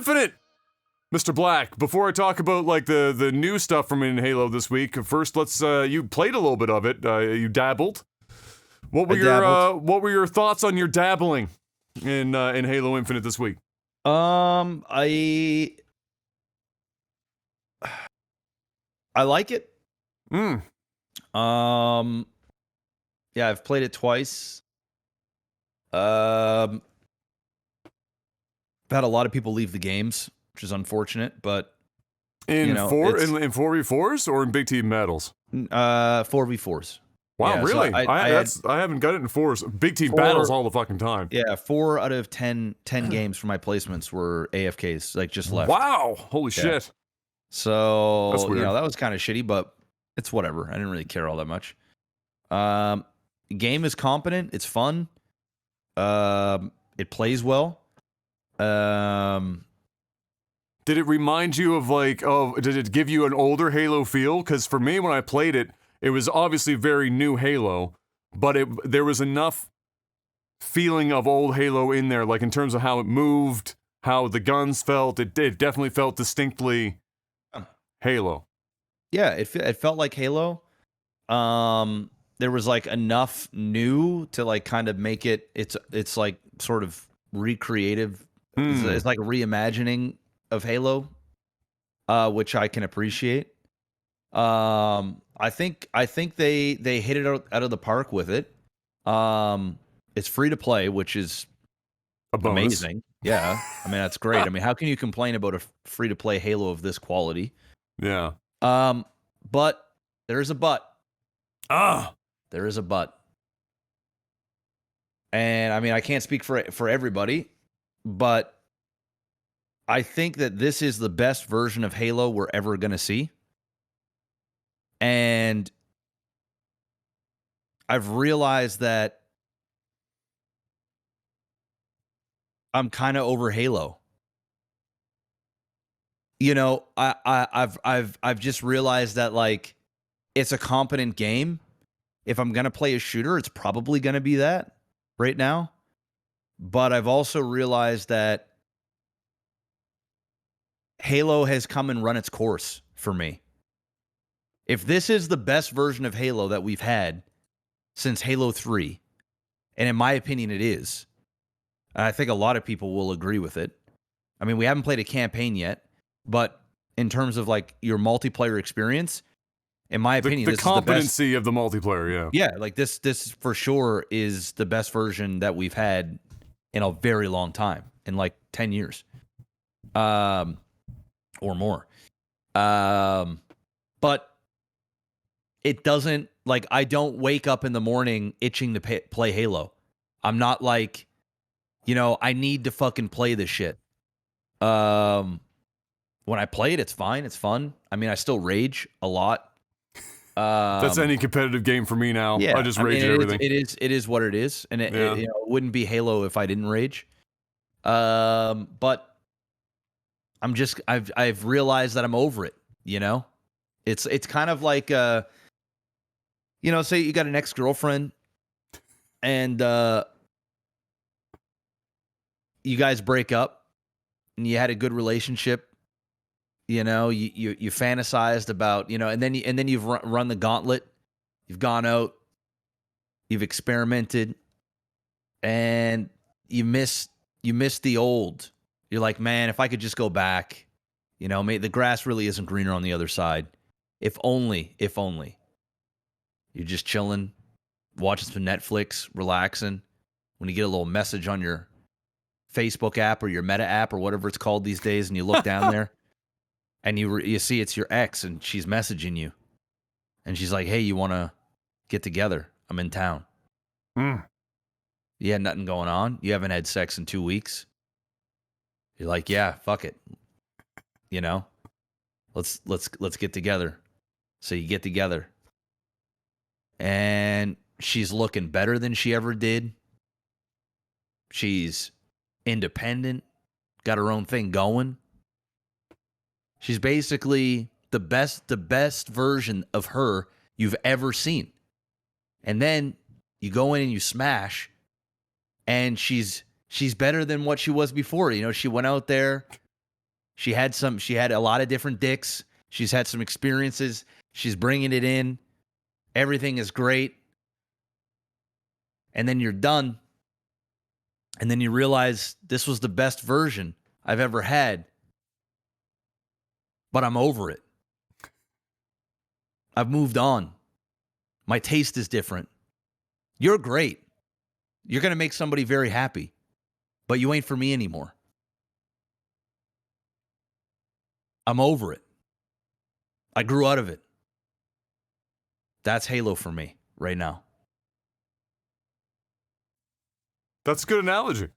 Infinite. Mr. Black, before I talk about like the new stuff from in Halo this week, first let's you played a little bit of it. You dabbled. What were your thoughts on your dabbling in Halo Infinite this week? I like it. Yeah, I've played it twice. I've had a lot of people leave the games, which is unfortunate, but in 4v4s or in big team battles? 4v4s. Wow, yeah, really? So I haven't got it in 4s. Big team battles all the fucking time. Yeah, 4 out of 10 games for my placements were AFKs, like just left. Wow, holy shit. So, that's weird. That was kind of shitty, but it's whatever. I didn't really care all that much. Game is competent. It's fun. It plays well. Did it remind you of did it give you an older Halo feel? Because for me, when I played it, it was obviously very new Halo, but there was enough feeling of old Halo in there, like in terms of how it moved, how the guns felt. It definitely felt distinctly Halo. Yeah, it felt like Halo. There was like enough new to like kind of make it. It's like sort of recreative. It's like a reimagining of Halo, which I can appreciate. I think they hit it out of the park with it. It's free to play, which is amazing. Yeah, I mean that's great. I mean, how can you complain about a free to play Halo of this quality? Yeah. But there's a but. There is a but. And I mean, I can't speak for everybody, but I think that this is the best version of Halo we're ever going to see. And I've realized that I'm kind of over Halo. I've just realized that like it's a competent game. If I'm going to play a shooter, it's probably going to be that right now. But I've also realized that Halo has come and run its course for me. If this is the best version of Halo that we've had since Halo 3, and in my opinion it is, and I think a lot of people will agree with it. I mean, we haven't played a campaign yet, but in terms of like your multiplayer experience, in my opinion, the this competency is the best. of the multiplayer, yeah, like this for sure is the best version that we've had in a very long time, in like 10 years, or more. But it doesn't like I don't wake up in the morning itching to play Halo. I'm not like, I need to fucking play this shit. When I play it, it's fine. It's fun. I mean, I still rage a lot. That's any competitive game for me now. Yeah, I just rage at everything. It is what it is, and it wouldn't be Halo if I didn't rage. But I've realized that I'm over it. It's kind of like say you got an ex-girlfriend, and you guys break up, and you had a good relationship. You fantasized about, and then you've run the gauntlet. You've gone out, you've experimented, and you miss the old. You're like, man, if I could just go back, maybe the grass really isn't greener on the other side. If only. You're just chilling, watching some Netflix, relaxing. When you get a little message on your Facebook app or your Meta app or whatever it's called these days, and you look down there, and you see it's your ex, and she's messaging you, and she's like, "Hey, you want to get together? I'm in town." You had nothing going on. You haven't had sex in 2 weeks. You're like, "Yeah, fuck it. Let's get together." So you get together, and she's looking better than she ever did. She's independent, got her own thing going. She's basically the best version of her you've ever seen. And then you go in and you smash, and she's better than what she was before. She went out there, She had a lot of different dicks. She's had some experiences. She's bringing it in. Everything is great. And then you're done. And then you realize this was the best version I've ever had. But I'm over it. I've moved on. My taste is different. You're great. You're going to make somebody very happy. But you ain't for me anymore. I'm over it. I grew out of it. That's Halo for me right now. That's a good analogy.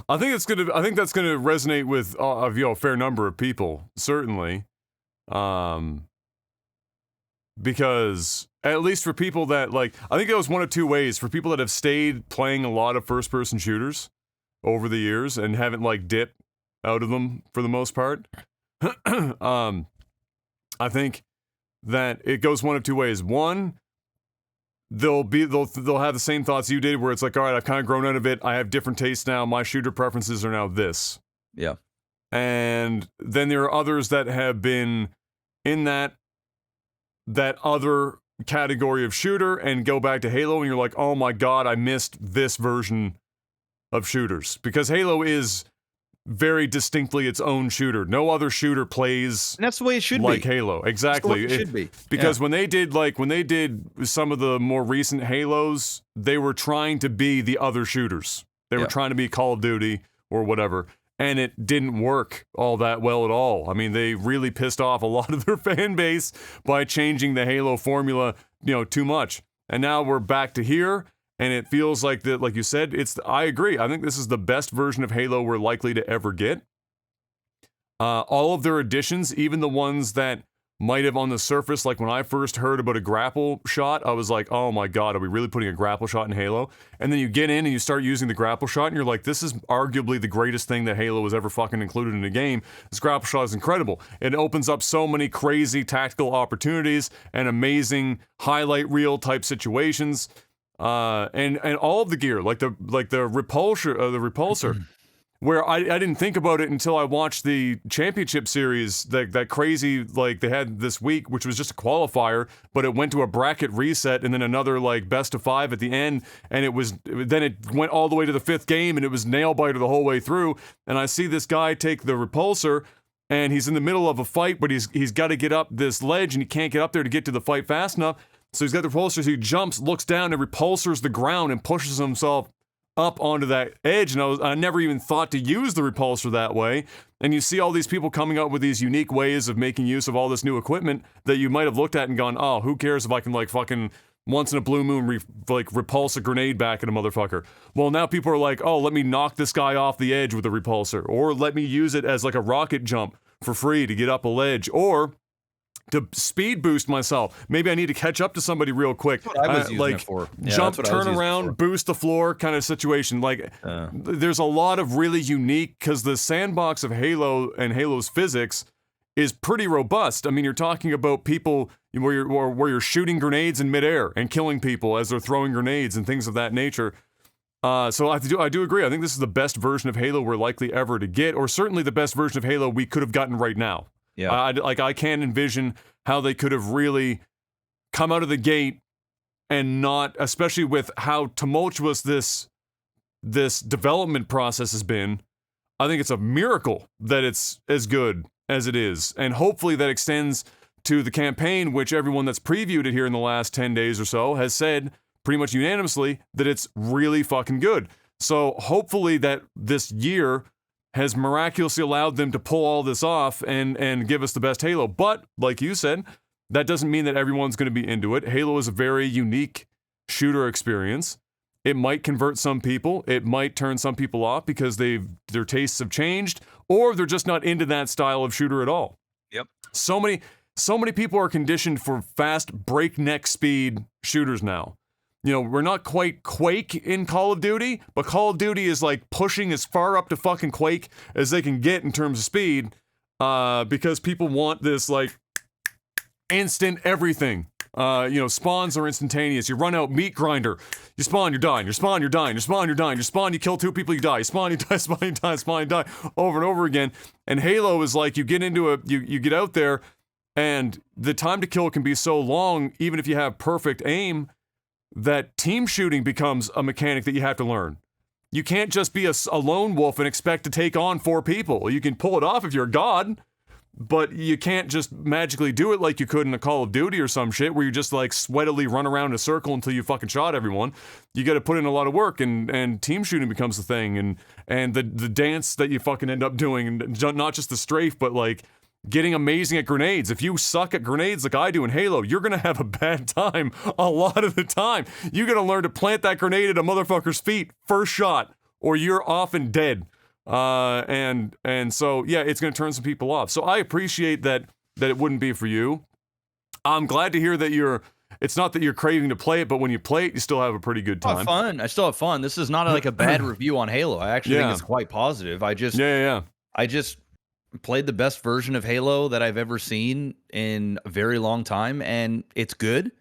I think that's gonna resonate with a fair number of people, certainly, because at least for people that I think it goes one of two ways. For people that have stayed playing a lot of first-person shooters over the years and haven't dipped out of them for the most part, I think that it goes one of two ways. One, they'll have the same thoughts you did, where it's all right, I've kind of grown out of it. I have different tastes now. My shooter preferences are now this. Yeah. And then there are others that have been in that other category of shooter and go back to Halo, and you're like, oh my god, I missed this version of shooters, because Halo is very distinctly its own shooter. No other shooter plays and that's the way it should like be. Halo. Exactly. It should be. Because when they did some of the more recent Halos, they were trying to be the other shooters. They were trying to be Call of Duty or whatever, and it didn't work all that well at all. I mean, they really pissed off a lot of their fan base by changing the Halo formula, too much. And now we're back to here. And it feels like that, like you said, I agree. I think this is the best version of Halo we're likely to ever get. All of their additions, even the ones that might have on the surface, like when I first heard about a grapple shot, I was like, oh my god, are we really putting a grapple shot in Halo? And then you get in and you start using the grapple shot, and you're like, this is arguably the greatest thing that Halo has ever fucking included in a game. This grapple shot is incredible. It opens up so many crazy tactical opportunities and amazing highlight reel type situations. And all of the gear, like the repulsor, where I didn't think about it until I watched the championship series, that crazy, they had this week, which was just a qualifier, but it went to a bracket reset and then another best of 5 at the end, and it went all the way to the 5th game, and it was nail biter the whole way through. And I see this guy take the repulsor, and he's in the middle of a fight, but he's got to get up this ledge, and he can't get up there to get to the fight fast enough. So he's got the repulsor, so he jumps, looks down, and repulsors the ground and pushes himself up onto that edge. And I never even thought to use the repulsor that way. And you see all these people coming up with these unique ways of making use of all this new equipment that you might have looked at and gone, oh, who cares if I can fucking once in a blue moon repulse a grenade back at a motherfucker. Well, now people are like, oh, let me knock this guy off the edge with a repulsor, or let me use it as a rocket jump for free to get up a ledge, or to speed boost myself. Maybe I need to catch up to somebody real quick. That's what I was using it for. Jump, turn around, boost the floor kind of situation. There's a lot of really unique, because the sandbox of Halo and Halo's physics is pretty robust. I mean, you're talking about people where you're shooting grenades in midair and killing people as they're throwing grenades and things of that nature. So I do agree. I think this is the best version of Halo we're likely ever to get, or certainly the best version of Halo we could have gotten right now. Yeah. I can't envision how they could have really come out of the gate and not, especially with how tumultuous this development process has been. I think it's a miracle that it's as good as it is, and hopefully that extends to the campaign, which everyone that's previewed it here in the last 10 days or so has said pretty much unanimously that it's really fucking good. So hopefully that this year has miraculously allowed them to pull all this off and give us the best Halo. But, like you said, that doesn't mean that everyone's going to be into it. Halo is a very unique shooter experience. It might convert some people. It might turn some people off because their tastes have changed, or they're just not into that style of shooter at all. Yep. So many people are conditioned for fast, breakneck speed shooters now. We're not quite Quake in Call of Duty, but Call of Duty is pushing as far up to fucking Quake as they can get in terms of speed, because people want this instant everything. Spawns are instantaneous. You run out, meat grinder. You spawn, you're dying. You spawn, you're dying. You spawn, you're dying. You spawn, you kill 2 people, you die. You spawn, you die. Spawn, you die. Spawn, you die. Over and over again. And Halo is like you get into you get out there, and the time to kill can be so long, even if you have perfect aim, that team shooting becomes a mechanic that you have to learn. You can't just be a lone wolf and expect to take on 4 people. You can pull it off if you're a god, but you can't just magically do it like you could in a Call of Duty or some shit where you just like sweatily run around in a circle until you fucking shot everyone. You got to put in a lot of work, and team shooting becomes the thing, and the dance that you fucking end up doing, and not just the strafe, but like getting amazing at grenades. If you suck at grenades like I do in Halo, you're gonna have a bad time a lot of the time. You gotta learn to plant that grenade at a motherfucker's feet first shot, or you're often dead. And so yeah, it's gonna turn some people off. So I appreciate that it wouldn't be for you. I'm glad to hear that it's not that you're craving to play it, but when you play it, you still have a pretty good time. Fun. I still have fun. This is not like a bad review on Halo. I actually think it's quite positive. I just played the best version of Halo that I've ever seen in a very long time, and it's good,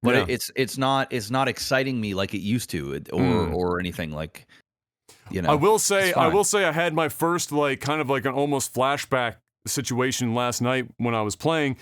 but it's not exciting me like it used to, or anything like, I will say I had my first like kind of like an almost flashback situation last night when I was playing,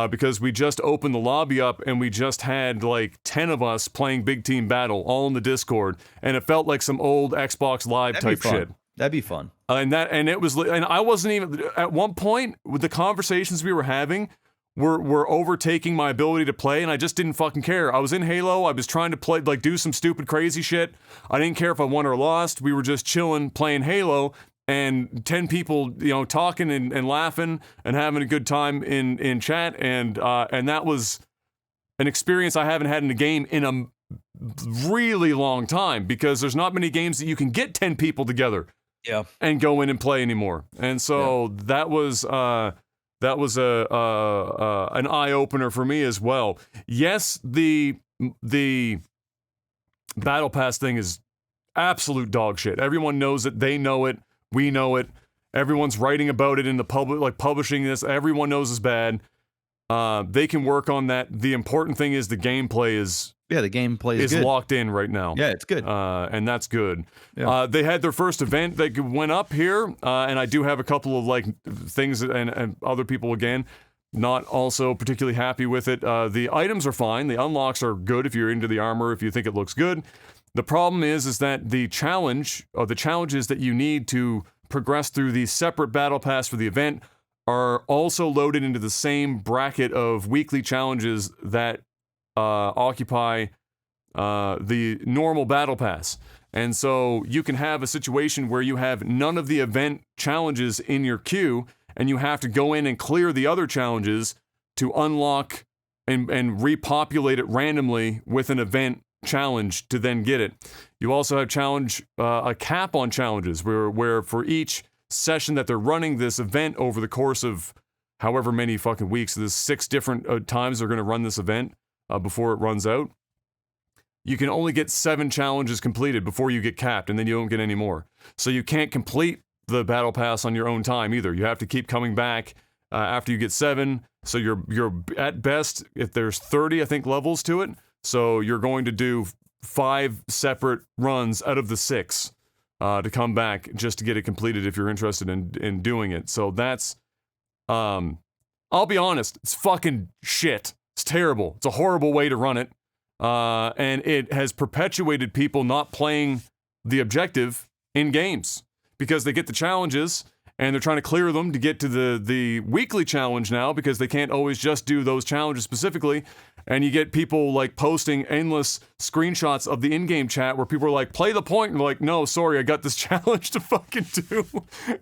because we just opened the lobby up and we just had like 10 of us playing Big Team Battle all in the Discord, and it felt like some old Xbox Live type shit. That'd be fun. And I wasn't even at one point with the conversations we were having were overtaking my ability to play, and I just didn't fucking care. I was in Halo. I was trying to play, like, do some stupid crazy shit. I didn't care if I won or lost. We were just chilling, playing Halo, and 10 people, talking and laughing and having a good time in chat, and that was an experience I haven't had in a game in a really long time, because there's not many games that you can get 10 people together. Yeah, and go in and play anymore, and so that was an eye opener for me as well. Yes, the Battle Pass thing is absolute dog shit. Everyone knows it. They know it. We know it. Everyone's writing about it in the public, like publishing this. Everyone knows it's bad. They can work on that. The important thing is the gameplay is. Yeah, the gameplay is good. Locked in right now. Yeah, it's good. And that's good. Yeah. They had their first event that went up here, and I do have a couple of like things and other people again not also particularly happy with it. The items are fine. The unlocks are good if you're into the armor, if you think it looks good. The problem is that the challenge or the challenges that you need to progress through the separate battle pass for the event are also loaded into the same bracket of weekly challenges that occupy the normal battle pass. And so you can have a situation where you have none of the event challenges in your queue, and you have to go in and clear the other challenges to unlock and repopulate it randomly with an event challenge to then get it. You also have a cap on challenges where for each session that they're running this event over the course of however many fucking weeks, there's 6 different times they're going to run this event before it runs out. You can only get 7 challenges completed before you get capped, and then you don't get any more. So you can't complete the battle pass on your own time either. You have to keep coming back after you get 7. So you're at best, if there's 30, I think, levels to it. So you're going to do 5 separate runs out of the 6 to come back just to get it completed if you're interested in doing it. So that's, I'll be honest, it's fucking shit. It's terrible. It's a horrible way to run it. And it has perpetuated people not playing the objective in games because they get the challenges and they're trying to clear them to get to the weekly challenge now because they can't always just do those challenges specifically. And you get people like posting endless screenshots of the in-game chat where people are like, play the point. And they're like, no, sorry, I got this challenge to fucking do.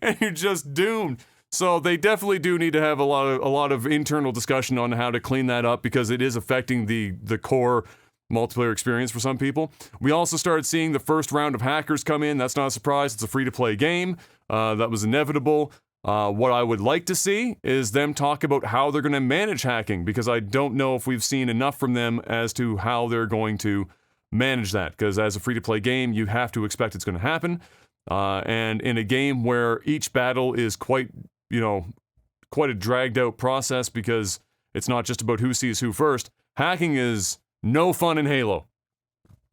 And you're just doomed. So they definitely do need to have a lot of internal discussion on how to clean that up because it is affecting the core multiplayer experience for some people. We also started seeing the first round of hackers come in. That's not a surprise. It's a free-to-play game. That was inevitable. What I would like to see is them talk about how they're going to manage hacking because I don't know if we've seen enough from them as to how they're going to manage that because as a free-to-play game, you have to expect it's going to happen. And in a game where each battle is quite a dragged out process because it's not just about who sees who first, hacking is no fun in Halo.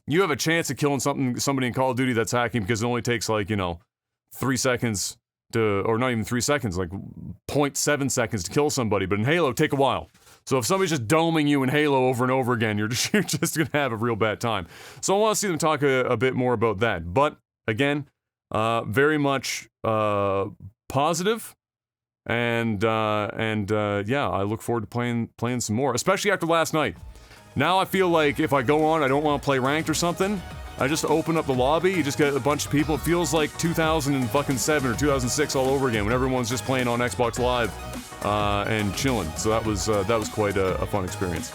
You have a chance of killing somebody in Call of Duty that's hacking because it only takes like, 3 seconds or not even 3 seconds, like 0.7 seconds to kill somebody. But in Halo, take a while. So if somebody's just doming you in Halo over and over again, you're just gonna have a real bad time. So I want to see them talk a bit more about that. But again, very much positive, and yeah, I look forward to playing some more, especially after last night. Now I feel like if I go on, I don't want to play ranked or something. I just open up the lobby, you just get a bunch of people. It feels like 2007 or 2006 all over again when everyone's just playing on Xbox Live and chilling. So that was quite a fun experience.